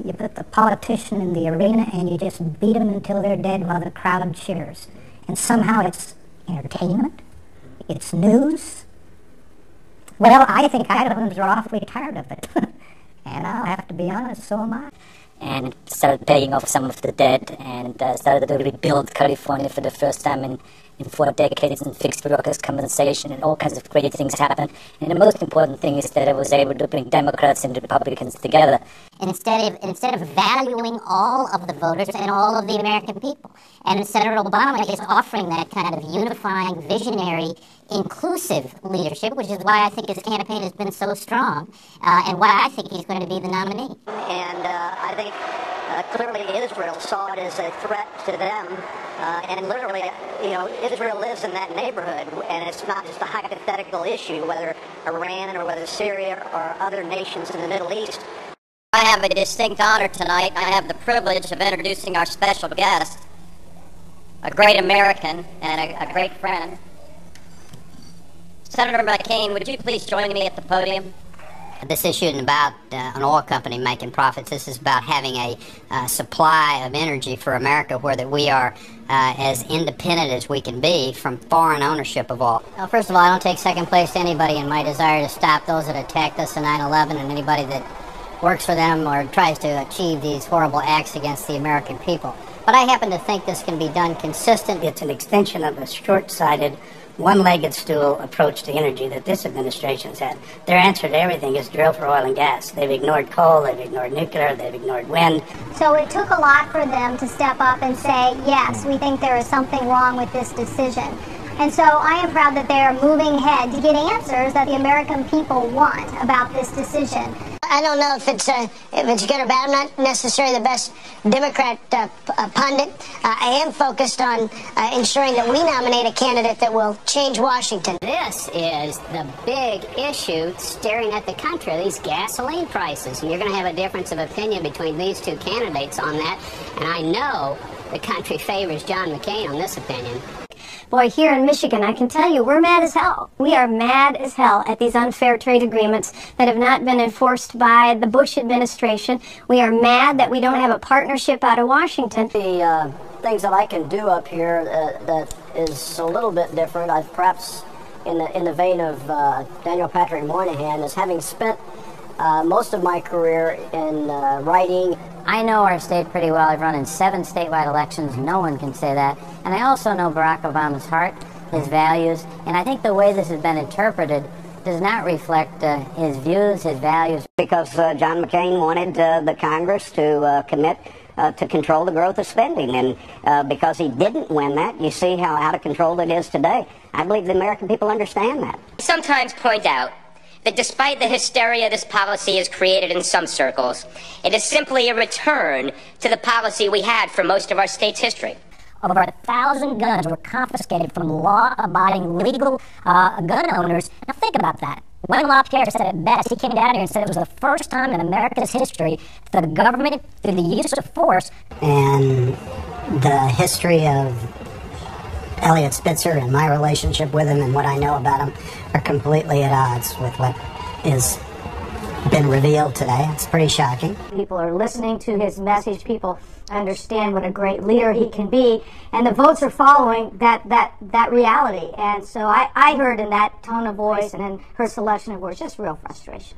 You put the politician in the arena and you just beat them until they're dead while the crowd cheers. And somehow it's entertainment, it's news. Well, I think Irelanders are awfully tired of it. And I'll have to be honest, so am I. And started paying off some of the debt and started to rebuild California for the first time in 4 decades, and fixed workers' compensation, and all kinds of great things happened. And the most important thing is that I was able to bring Democrats and Republicans together. And instead of valuing all of the voters and all of the American people. And Senator Obama is offering that kind of unifying, visionary, inclusive leadership, which is why I think his campaign has been so strong, and why I think he's going to be the nominee. And I think clearly Israel saw it as a threat to them, and literally, Israel lives in that neighborhood, and it's not just a hypothetical issue, whether Iran or whether Syria or other nations in the Middle East. I have a distinct honor tonight. I have the privilege of introducing our special guest, a great American and a great friend. Senator McCain, would you please join me at the podium? This isn't about an oil company making profits. This is about having a supply of energy for America where that we are as independent as we can be from foreign ownership of oil. Well, first of all, I don't take second place to anybody in my desire to stop those that attacked us in 9/11 and anybody that works for them or tries to achieve these horrible acts against the American people. But I happen to think this can be done consistent. It's an extension of the short-sighted, one-legged stool approach to energy that this administration's had. Their answer to everything is drill for oil and gas. They've ignored coal, they've ignored nuclear, they've ignored wind. So it took a lot for them to step up and say, yes, we think there is something wrong with this decision. And so I am proud that they are moving ahead to get answers that the American people want about this decision. I don't know if it's good or bad. I'm not necessarily the best Democrat pundit. I am focused on ensuring that we nominate a candidate that will change Washington. This is the big issue staring at the country, these gasoline prices. And you're going to have a difference of opinion between these two candidates on that. And I know the country favors John McCain on this opinion. Boy, here in Michigan, I can tell you, we're mad as hell. We are mad as hell at these unfair trade agreements that have not been enforced by the Bush administration. We are mad that we don't have a partnership out of Washington. The things that I can do up here that is a little bit different, perhaps in the vein of Daniel Patrick Moynihan, is having spent most of my career in writing. I know our state pretty well. I've run in 7 statewide elections. No one can say that. And I also know Barack Obama's heart, his values, and I think the way this has been interpreted does not reflect his views, his values. Because John McCain wanted the Congress to commit to control the growth of spending. And because he didn't win that, you see how out of control it is today. I believe the American people understand that. Sometimes point out that despite the hysteria this policy has created in some circles, it is simply a return to the policy we had for most of our state's history. Over 1,000 guns were confiscated from law-abiding, legal gun owners. Now think about that. One LaPierre said it best. He came down here and said it was the first time in America's history that the government, through the use of force... And the history of Eliot Spitzer and my relationship with him and what I know about him are completely at odds with what is been revealed today. It's pretty shocking. People are listening to his message. People understand what a great leader he can be, and the votes are following that reality. And so I heard in that tone of voice and in her selection of words just real frustration.